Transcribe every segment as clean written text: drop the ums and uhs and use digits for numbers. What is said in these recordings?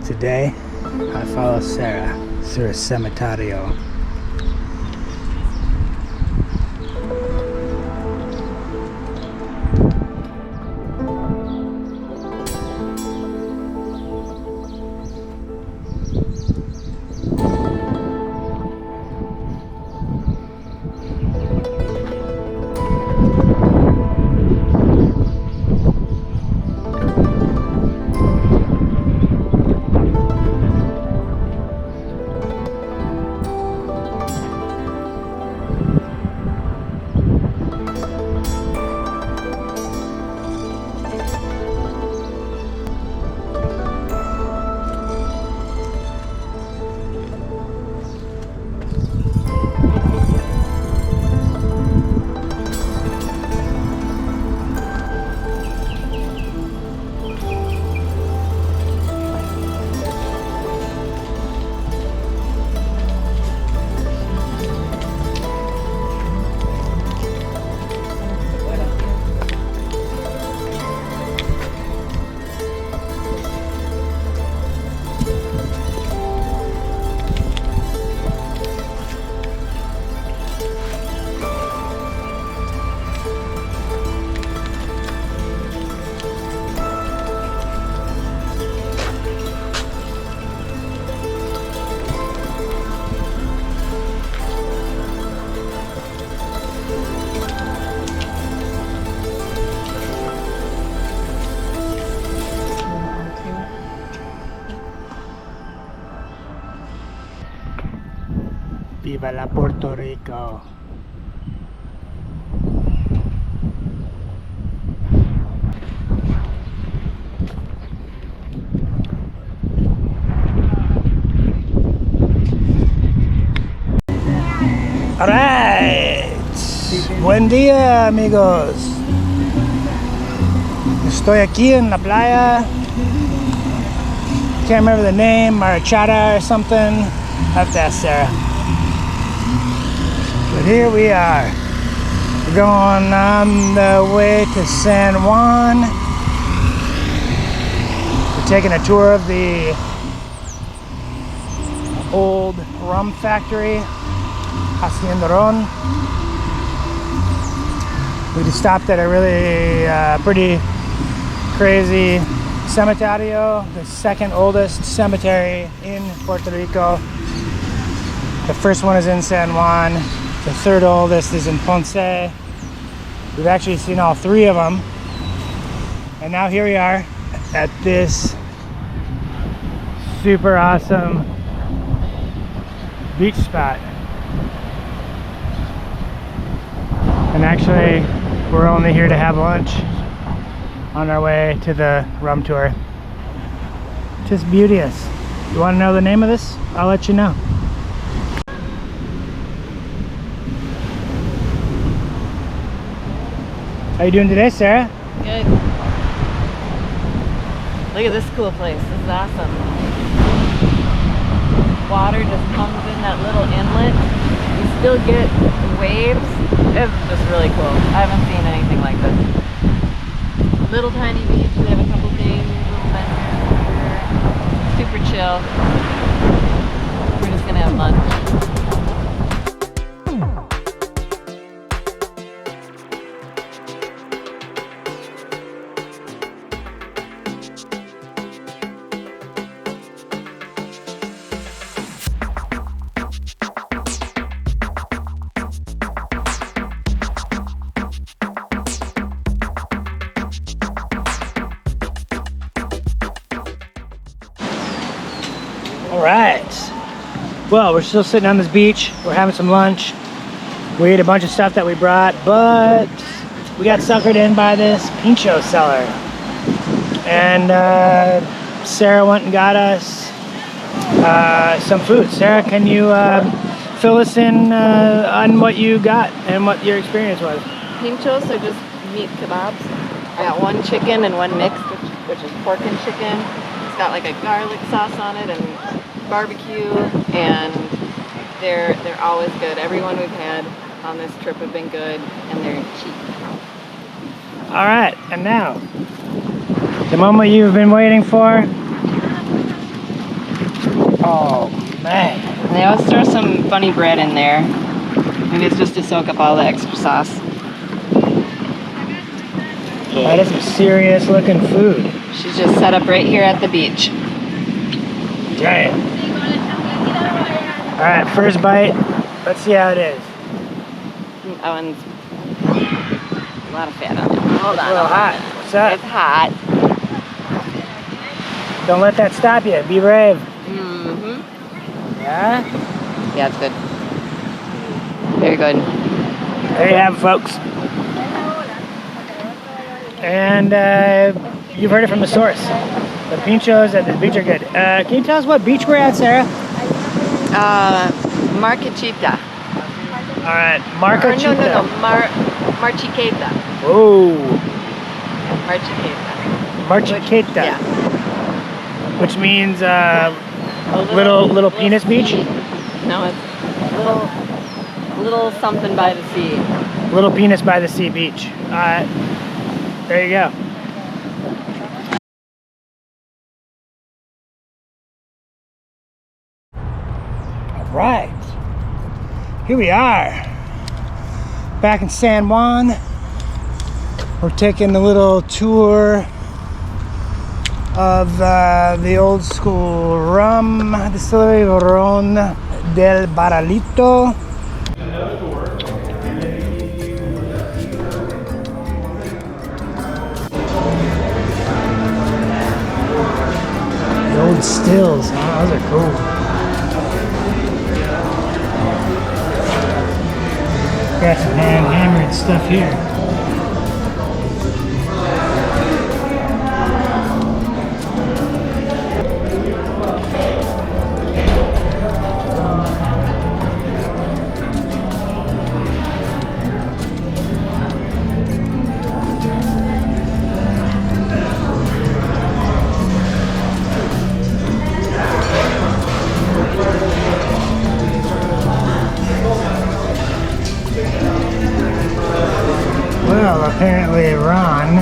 Today, I follow Sara through a cementerio. Viva la Puerto Rico. All right. Buen día, amigos. Estoy aquí en la playa. Can't remember the name, Mar Chiquita or something. I have to ask Sarah. But here we are. We're going on the way to San Juan. We're taking a tour of the old rum factory, Hacienda Ron. We just stopped at a really pretty crazy cementerio, the second oldest cemetery in Puerto Rico. The first one is in San Juan. The third oldest is in Ponce. We've actually seen all three of them. And now here we are at this super awesome beach spot. And actually, we're only here to have lunch on our way to the rum tour. Just beauteous. You want to know the name of this? I'll let you know. How you doing today, Sarah? Good. Look at this cool place. This is awesome. Water just comes in that little inlet. You still get waves. It's just really cool. I haven't seen anything like this. Little tiny beach. They have a couple things, little benches here. Super chill. We're just gonna have lunch. All right. Well, we're still sitting on this beach. We're having some lunch. We ate a bunch of stuff that we brought, but we got suckered in by this pincho seller. And Sarah went and got us some food. Sarah, can you fill us in on what you got and what your experience was? Pinchos are just meat kebabs. I got one chicken and one mixed, which is pork and chicken. It's got like a garlic sauce on it and barbecue, and they're always good. Everyone we've had on this trip have been good, and they're cheap. All right, and now The moment you've been waiting for. Oh, man. They always throw some funny bread in there. Maybe it's just to soak up all the extra sauce. That is some serious looking food. She's just set up right here at the beach. Giant. Alright, first bite. Let's see how it is. That one's a lot of fat on it. Hold on. A little hot. What's up? It's hot. Don't let that stop you. Be brave. Mm-hmm. Yeah? Yeah, it's good. Very good. There you have it, folks. And you've heard it from the source. The pinchos at the beach are good. Can you tell us what beach we're at, Sarah? Mar Chiquita. All right, Mar Chiquita. No. Mar Chiquita. Oh. Mar Chiquita. Mar Chiquita. Yeah. Which means little penis beach? No, it's little something by the sea. Little penis by the sea beach. All right. There you go. All right. Here we are. Back in San Juan. We're taking a little tour of the old school rum distillery, Ron del Barrillito. The old stills, huh? Those are cool. Got some hammered stuff here. Well, apparently Ron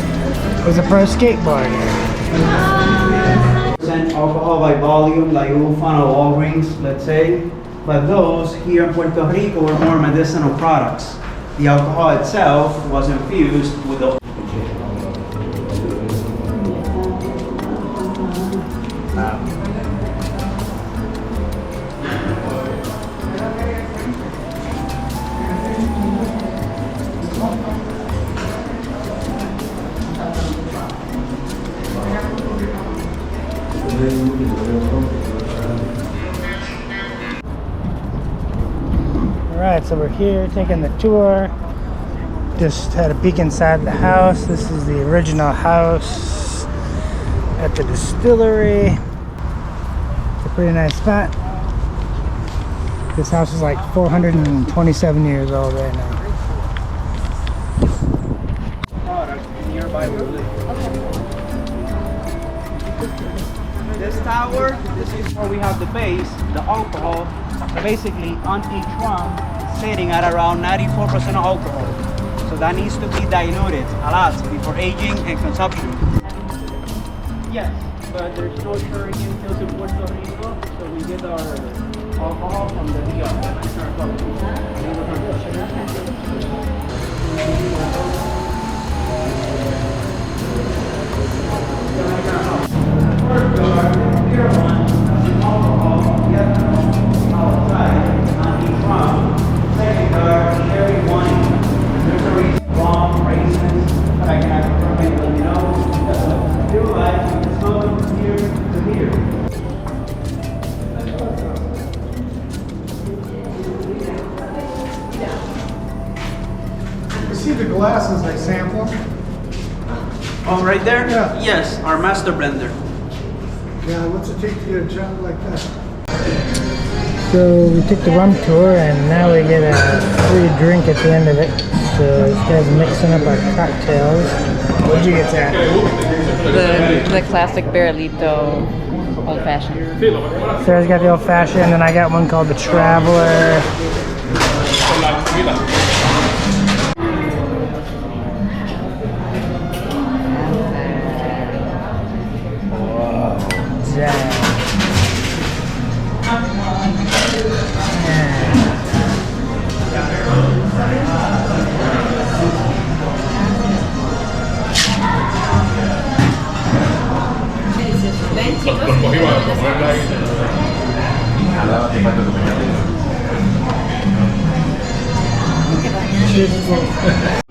was a pro skateboarder. Alcohol by volume, like you will find at Walgreens, let's say. But those here in Puerto Rico were more medicinal products. The alcohol itself was infused with the Alright, so we're here taking the tour. Just had a peek inside the house. This is the original house at the distillery. It's a pretty nice spot. This house is like 427 years old right now. nearby building. This tower, this is where we have the base, the alcohol. So basically, on each rum, sitting at around 94% alcohol. So that needs to be diluted a lot before aging and consumption. Yes, but there's no sugarcane fields in Puerto Rico, so we get our alcohol from the Rio. See the glasses they sample? Oh, right there? Yeah. Yes, our master blender. Yeah, what's it take to get a job like that? So we took the rum tour and now we get a free drink at the end of it. So this guy's mixing up our cocktails. What did you get, Sarah? The classic Barrillito old fashioned. Sarah's got the old fashioned and I got one called the Traveler. Cheers.